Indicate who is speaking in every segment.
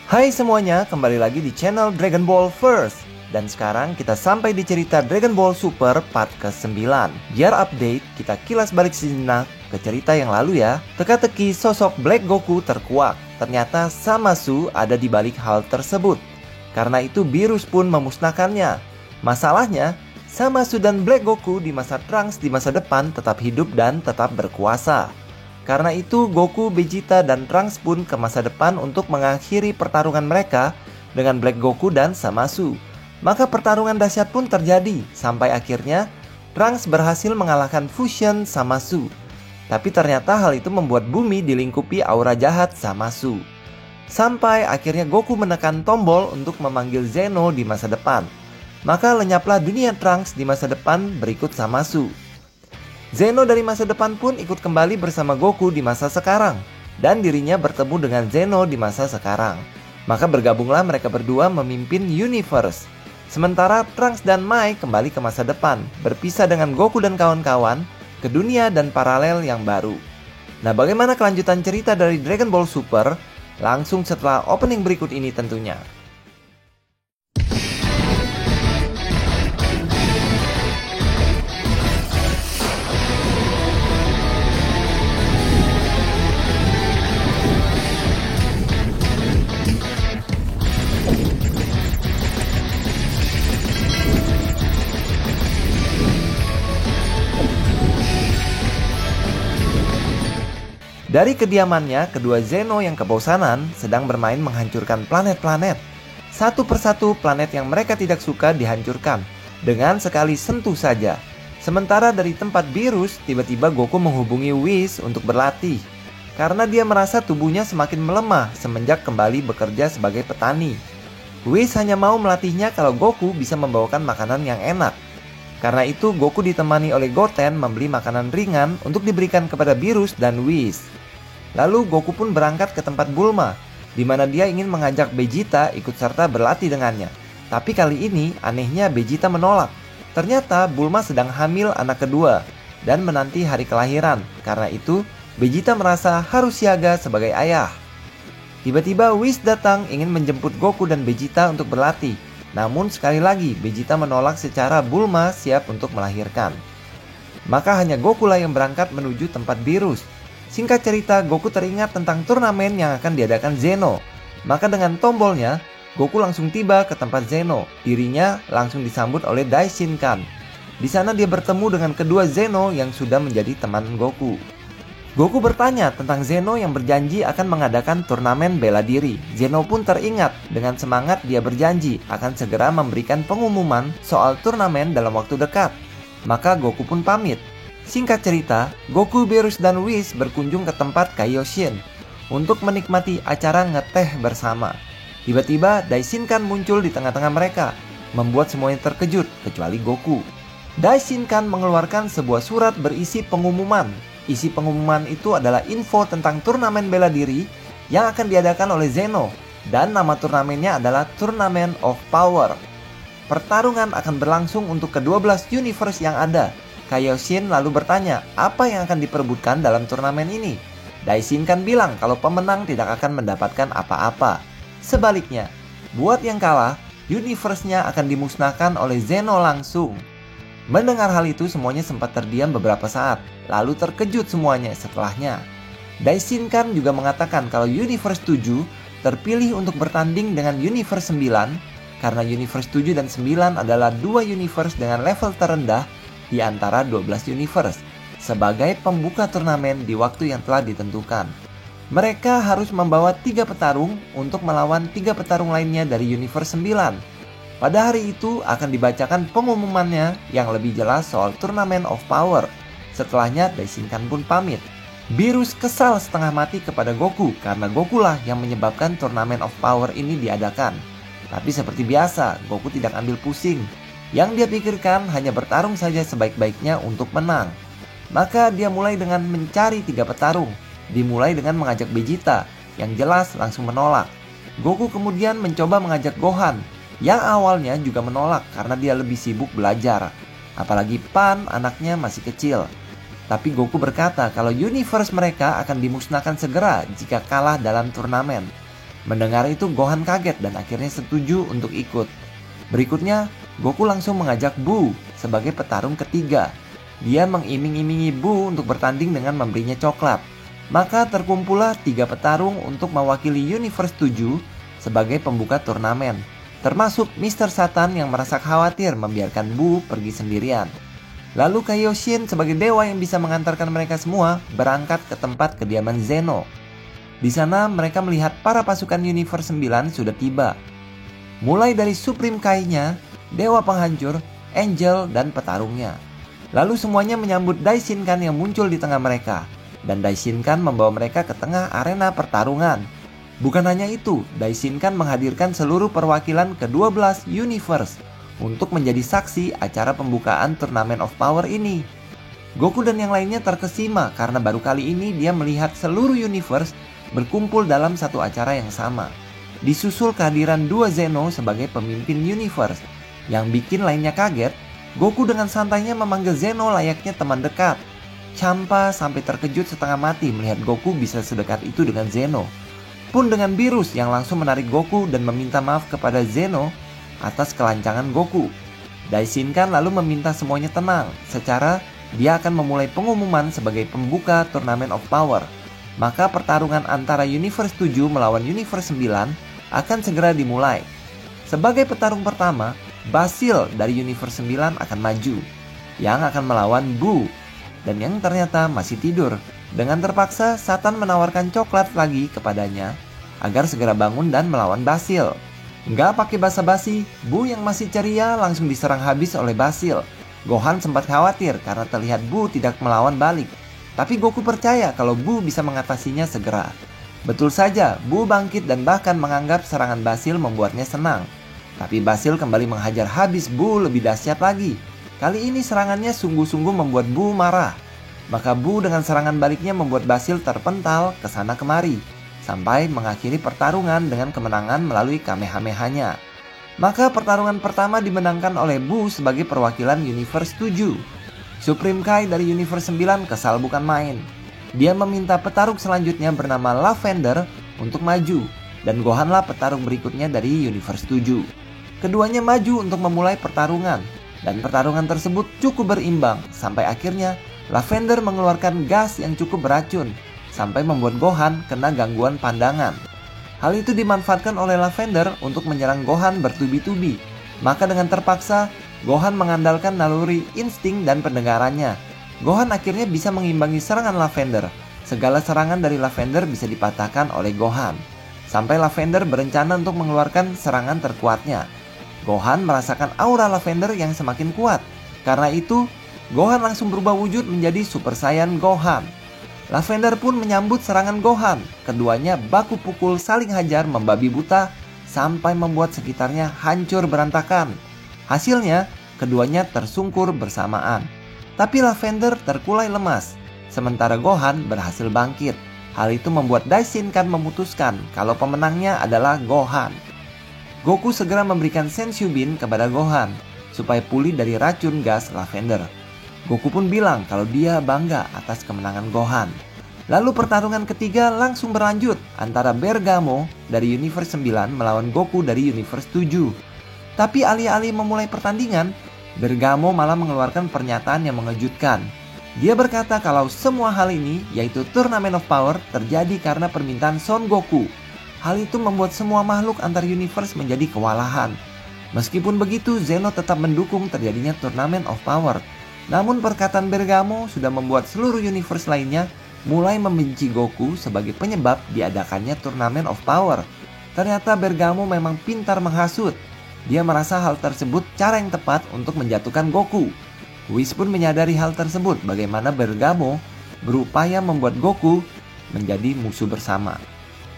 Speaker 1: Hai semuanya, kembali lagi di channel Dragon Ball First. Dan sekarang kita sampai di cerita Dragon Ball Super part ke-9. Biar update, kita kilas balik sejenak ke cerita yang lalu ya. Teka-teki sosok Black Goku terkuak. Ternyata Zamasu ada di balik hal tersebut. Karena itu Beerus pun memusnahkannya. Masalahnya, Zamasu dan Black Goku di masa Trunks di masa depan tetap hidup dan tetap berkuasa. Karena itu Goku, Vegeta, dan Trunks pun ke masa depan untuk mengakhiri pertarungan mereka dengan Black Goku dan Zamasu. Maka pertarungan dahsyat pun terjadi sampai akhirnya Trunks berhasil mengalahkan Fusion Zamasu. Tapi ternyata hal itu membuat bumi dilingkupi aura jahat Zamasu. Sampai akhirnya Goku menekan tombol untuk memanggil Zeno di masa depan. Maka lenyaplah dunia Trunks di masa depan berikut Zamasu. Zeno dari masa depan pun ikut kembali bersama Goku di masa sekarang. Dan dirinya bertemu dengan Zeno di masa sekarang. Maka bergabunglah mereka berdua memimpin Universe. Sementara Trunks dan Mai kembali ke masa depan, berpisah dengan Goku dan kawan-kawan ke dunia dan paralel yang baru. Nah, bagaimana kelanjutan cerita dari Dragon Ball Super? Langsung setelah opening berikut ini tentunya. Dari kediamannya, kedua Zeno yang kebosanan sedang bermain menghancurkan planet-planet. Satu persatu planet yang mereka tidak suka dihancurkan dengan sekali sentuh saja. Sementara dari tempat Beerus, tiba-tiba Goku menghubungi Whis untuk berlatih. Karena dia merasa tubuhnya semakin melemah semenjak kembali bekerja sebagai petani. Whis hanya mau melatihnya kalau Goku bisa membawakan makanan yang enak. Karena itu Goku ditemani oleh Goten membeli makanan ringan untuk diberikan kepada Beerus dan Whis. Lalu Goku pun berangkat ke tempat Bulma, di mana dia ingin mengajak Vegeta ikut serta berlatih dengannya. Tapi kali ini anehnya Vegeta menolak. Ternyata Bulma sedang hamil anak kedua dan menanti hari kelahiran. Karena itu Vegeta merasa harus siaga sebagai ayah. Tiba-tiba Whis datang ingin menjemput Goku dan Vegeta untuk berlatih. Namun sekali lagi Vegeta menolak secara Bulma siap untuk melahirkan. Maka hanya Goku lah yang berangkat menuju tempat Beerus. Singkat cerita, Goku teringat tentang turnamen yang akan diadakan Zeno. Maka dengan tombolnya, Goku langsung tiba ke tempat Zeno. Dirinya langsung disambut oleh Daishinkan. Di sana dia bertemu dengan kedua Zeno yang sudah menjadi teman Goku. Goku bertanya tentang Zeno yang berjanji akan mengadakan turnamen bela diri. Zeno pun teringat, dengan semangat dia berjanji akan segera memberikan pengumuman soal turnamen dalam waktu dekat. Maka Goku pun pamit. Singkat cerita, Goku, Beerus, dan Whis berkunjung ke tempat Kaioshin untuk menikmati acara ngeteh bersama. Tiba-tiba Daishinkan muncul di tengah-tengah mereka, membuat semuanya terkejut kecuali Goku. Daishinkan mengeluarkan sebuah surat berisi pengumuman. Isi pengumuman itu adalah info tentang turnamen bela diri yang akan diadakan oleh Zeno, dan nama turnamennya adalah Tournament of Power. Pertarungan akan berlangsung untuk ke-12 universe yang ada. Kaioshin lalu bertanya apa yang akan diperebutkan dalam turnamen ini. Daishinkan bilang kalau pemenang tidak akan mendapatkan apa-apa. Sebaliknya, buat yang kalah, universe-nya akan dimusnahkan oleh Zeno langsung. Mendengar hal itu semuanya sempat terdiam beberapa saat, lalu terkejut semuanya setelahnya. Daishinkan juga mengatakan kalau Universe 7 terpilih untuk bertanding dengan Universe 9 karena Universe 7 dan 9 adalah dua universe dengan level terendah di antara 12 universe sebagai pembuka turnamen di waktu yang telah ditentukan. Mereka harus membawa 3 petarung untuk melawan 3 petarung lainnya dari universe 9. Pada hari itu akan dibacakan pengumumannya yang lebih jelas soal Tournament of Power. Setelahnya Daishinkan pun pamit. Beerus kesal setengah mati kepada Goku karena Goku lah yang menyebabkan Tournament of Power ini diadakan. Tapi seperti biasa, Goku tidak ambil pusing. Yang dia pikirkan hanya bertarung saja sebaik-baiknya untuk menang. Maka dia mulai dengan mencari 3 petarung. Dimulai dengan mengajak Vegeta, yang jelas langsung menolak. Goku kemudian mencoba mengajak Gohan, yang awalnya juga menolak karena dia lebih sibuk belajar. Apalagi Pan anaknya masih kecil. Tapi Goku berkata kalau universe mereka akan dimusnahkan segera jika kalah dalam turnamen. Mendengar itu Gohan kaget dan akhirnya setuju untuk ikut. Berikutnya, Goku langsung mengajak Buu sebagai petarung ketiga. Dia mengiming-imingi Buu untuk bertanding dengan memberinya coklat. Maka terkumpullah 3 petarung untuk mewakili Universe 7 sebagai pembuka turnamen. Termasuk Mr. Satan yang merasa khawatir membiarkan Buu pergi sendirian. Lalu Kaioshin sebagai dewa yang bisa mengantarkan mereka semua berangkat ke tempat kediaman Zeno. Di sana mereka melihat para pasukan Universe 9 sudah tiba. Mulai dari Supreme Kai-nya, Dewa Penghancur, Angel, dan petarungnya. Lalu semuanya menyambut Daishinkan yang muncul di tengah mereka. Dan Daishinkan membawa mereka ke tengah arena pertarungan. Bukan hanya itu, Daishinkan menghadirkan seluruh perwakilan ke-12 Universe untuk menjadi saksi acara pembukaan Tournament of Power ini. Goku dan yang lainnya terkesima karena baru kali ini dia melihat seluruh Universe berkumpul dalam satu acara yang sama. Disusul kehadiran 2 Zeno sebagai pemimpin Universe. Yang bikin lainnya kaget, Goku dengan santainya memanggil Zeno layaknya teman dekat. Champa sampai terkejut setengah mati melihat Goku bisa sedekat itu dengan Zeno. Pun dengan Beerus yang langsung menarik Goku dan meminta maaf kepada Zeno atas kelancangan Goku. Daishinkan lalu meminta semuanya tenang, secara dia akan memulai pengumuman sebagai pembuka Tournament of Power. Maka pertarungan antara Universe 7 melawan Universe 9 akan segera dimulai. Sebagai petarung pertama, Basil dari Universe 9 akan maju, yang akan melawan Buu, dan yang ternyata masih tidur. Dengan terpaksa, Satan menawarkan coklat lagi kepadanya agar segera bangun dan melawan Basil. Nggak pakai basa-basi, Buu yang masih ceria langsung diserang habis oleh Basil. Gohan sempat khawatir karena terlihat Buu tidak melawan balik. Tapi Goku percaya kalau Buu bisa mengatasinya segera. Betul saja, Buu bangkit dan bahkan menganggap serangan Basil membuatnya senang. Tapi Basil kembali menghajar habis Buu lebih dahsyat lagi. Kali ini serangannya sungguh-sungguh membuat Buu marah. Maka Buu dengan serangan baliknya membuat Basil terpental ke sana kemari, sampai mengakhiri pertarungan dengan kemenangan melalui Kamehameha-nya. Maka pertarungan pertama dimenangkan oleh Buu sebagai perwakilan Universe 7. Supreme Kai dari Universe 9 kesal bukan main. Dia meminta petarung selanjutnya bernama Lavender untuk maju, dan Gohanlah petarung berikutnya dari Universe 7. Keduanya maju untuk memulai pertarungan, dan pertarungan tersebut cukup berimbang sampai akhirnya Lavender mengeluarkan gas yang cukup beracun sampai membuat Gohan kena gangguan pandangan. Hal itu dimanfaatkan oleh Lavender untuk menyerang Gohan bertubi-tubi. Maka dengan terpaksa Gohan mengandalkan naluri insting dan pendengarannya. Gohan akhirnya bisa mengimbangi serangan Lavender. Segala serangan dari Lavender bisa dipatahkan oleh Gohan. Sampai Lavender berencana untuk mengeluarkan serangan terkuatnya. Gohan merasakan aura Lavender yang semakin kuat. Karena itu, Gohan langsung berubah wujud menjadi Super Saiyan Gohan. Lavender pun menyambut serangan Gohan. Keduanya baku pukul saling hajar membabi buta sampai membuat sekitarnya hancur berantakan. Hasilnya, keduanya tersungkur bersamaan. Tapi Lavender terkulai lemas, sementara Gohan berhasil bangkit. Hal itu membuat Daishinkan memutuskan kalau pemenangnya adalah Gohan. Goku segera memberikan Senshubin kepada Gohan, supaya pulih dari racun gas Lavender. Goku pun bilang kalau dia bangga atas kemenangan Gohan. Lalu pertarungan ketiga langsung berlanjut antara Bergamo dari Universe 9 melawan Goku dari Universe 7. Tapi alih-alih memulai pertandingan, Bergamo malah mengeluarkan pernyataan yang mengejutkan. Dia berkata kalau semua hal ini, yaitu Tournament of Power, terjadi karena permintaan Son Goku. Hal itu membuat semua makhluk antar universe menjadi kewalahan. Meskipun begitu, Zeno tetap mendukung terjadinya Tournament of Power. Namun perkataan Bergamo sudah membuat seluruh universe lainnya mulai membenci Goku sebagai penyebab diadakannya Tournament of Power. Ternyata Bergamo memang pintar menghasut. Dia merasa hal tersebut cara yang tepat untuk menjatuhkan Goku. Whis pun menyadari hal tersebut, bagaimana Bergamo berupaya membuat Goku menjadi musuh bersama.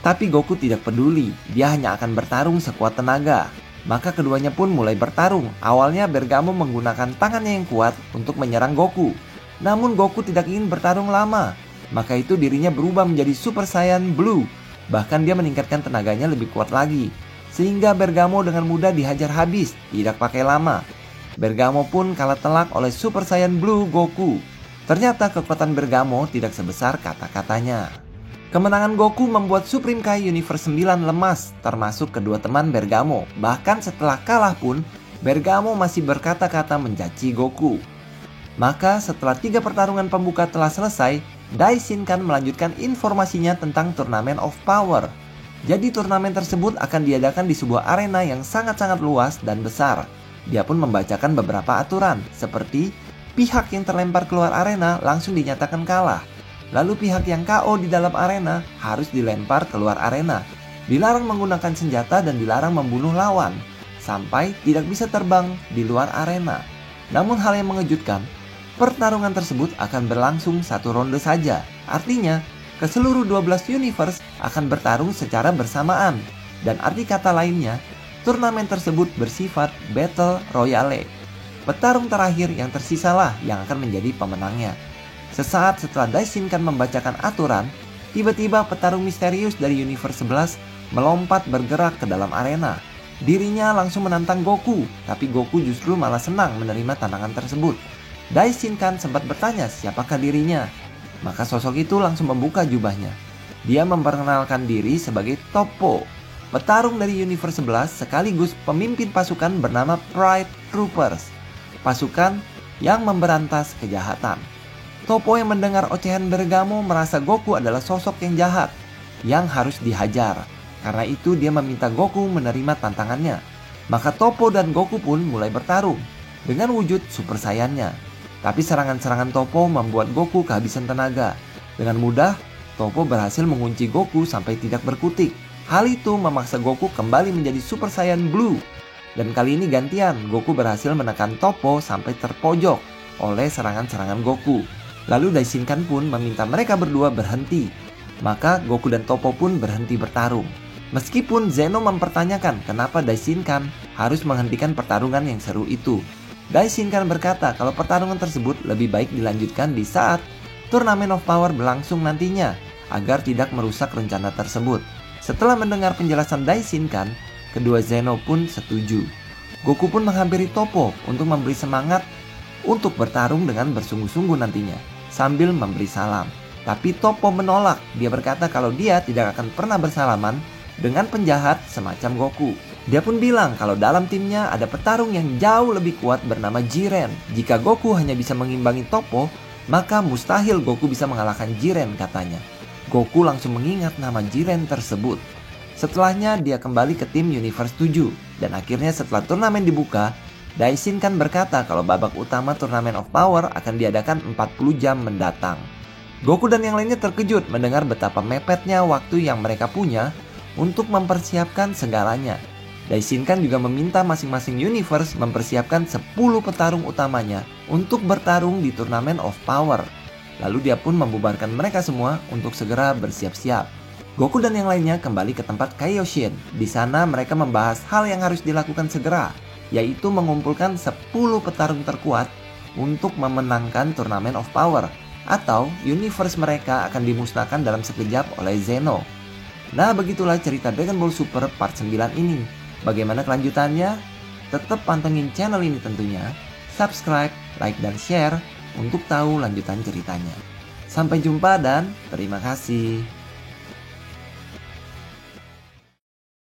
Speaker 1: Tapi Goku tidak peduli, dia hanya akan bertarung sekuat tenaga. Maka keduanya pun mulai bertarung. Awalnya Bergamo menggunakan tangannya yang kuat untuk menyerang Goku. Namun Goku tidak ingin bertarung lama. Maka itu dirinya berubah menjadi Super Saiyan Blue. Bahkan dia meningkatkan tenaganya lebih kuat lagi. Sehingga Bergamo dengan mudah dihajar habis, tidak pakai lama. Bergamo pun kalah telak oleh Super Saiyan Blue Goku. Ternyata kekuatan Bergamo tidak sebesar kata-katanya. Kemenangan Goku membuat Supreme Kai Universe 9 lemas, termasuk kedua teman Bergamo. Bahkan setelah kalah pun, Bergamo masih berkata-kata mencaci Goku. Maka setelah 3 pertarungan pembuka telah selesai, Daishinkan melanjutkan informasinya tentang Turnamen of Power. Jadi turnamen tersebut akan diadakan di sebuah arena yang sangat-sangat luas dan besar. Dia pun membacakan beberapa aturan, seperti pihak yang terlempar keluar arena langsung dinyatakan kalah. Lalu pihak yang KO di dalam arena harus dilempar keluar arena. Dilarang menggunakan senjata dan dilarang membunuh lawan, sampai tidak bisa terbang di luar arena. Namun hal yang mengejutkan, pertarungan tersebut akan berlangsung 1 ronde saja. Artinya, keseluruh 12 universe akan bertarung secara bersamaan. Dan arti kata lainnya, turnamen tersebut bersifat Battle Royale. Petarung terakhir yang tersisalah yang akan menjadi pemenangnya. Sesaat setelah Daishinkan membacakan aturan, tiba-tiba petarung misterius dari Universe 11 melompat bergerak ke dalam arena. Dirinya langsung menantang Goku, tapi Goku justru malah senang menerima tantangan tersebut. Daishinkan sempat bertanya siapakah dirinya. Maka sosok itu langsung membuka jubahnya. Dia memperkenalkan diri sebagai Toppo, petarung dari Universe 11 sekaligus pemimpin pasukan bernama Pride Troopers, pasukan yang memberantas kejahatan. Toppo yang mendengar ocehan Bergamo merasa Goku adalah sosok yang jahat, yang harus dihajar. Karena itu dia meminta Goku menerima tantangannya. Maka Toppo dan Goku pun mulai bertarung dengan wujud Super Saiyan-nya. Tapi serangan-serangan Toppo membuat Goku kehabisan tenaga. Dengan mudah, Toppo berhasil mengunci Goku sampai tidak berkutik. Hal itu memaksa Goku kembali menjadi Super Saiyan Blue. Dan kali ini gantian, Goku berhasil menekan Toppo sampai terpojok oleh serangan-serangan Goku. Lalu Daishinkan pun meminta mereka berdua berhenti. Maka Goku dan Toppo pun berhenti bertarung. Meskipun Zeno mempertanyakan kenapa Daishinkan harus menghentikan pertarungan yang seru itu. Daishinkan berkata kalau pertarungan tersebut lebih baik dilanjutkan di saat Turnamen of Power berlangsung nantinya, agar tidak merusak rencana tersebut. Setelah mendengar penjelasan Daishinkan, kedua Zeno pun setuju. Goku pun menghampiri Toppo untuk memberi semangat untuk bertarung dengan bersungguh-sungguh nantinya, sambil memberi salam. Tapi Toppo menolak. Dia berkata kalau dia tidak akan pernah bersalaman dengan penjahat semacam Goku. Dia pun bilang kalau dalam timnya ada petarung yang jauh lebih kuat bernama Jiren. Jika Goku hanya bisa mengimbangi Toppo, maka mustahil Goku bisa mengalahkan Jiren, katanya. Goku langsung mengingat nama Jiren tersebut. Setelahnya dia kembali ke tim Universe 7. Dan akhirnya setelah turnamen dibuka, Daishinkan berkata kalau babak utama Turnamen of Power akan diadakan 40 jam mendatang. Goku dan yang lainnya terkejut mendengar betapa mepetnya waktu yang mereka punya untuk mempersiapkan segalanya. Daishinkan juga meminta masing-masing universe mempersiapkan 10 petarung utamanya untuk bertarung di Turnamen of Power. Lalu dia pun membubarkan mereka semua untuk segera bersiap-siap. Goku dan yang lainnya kembali ke tempat Kaioshin. Di sana mereka membahas hal yang harus dilakukan segera, yaitu mengumpulkan 10 petarung terkuat untuk memenangkan Turnamen of Power, atau universe mereka akan dimusnahkan dalam sekejap oleh Zeno. Nah, begitulah cerita Dragon Ball Super part 9 ini. Bagaimana kelanjutannya? Tetap pantengin channel ini tentunya. Subscribe, like, dan share untuk tahu lanjutan ceritanya. Sampai jumpa dan terima kasih.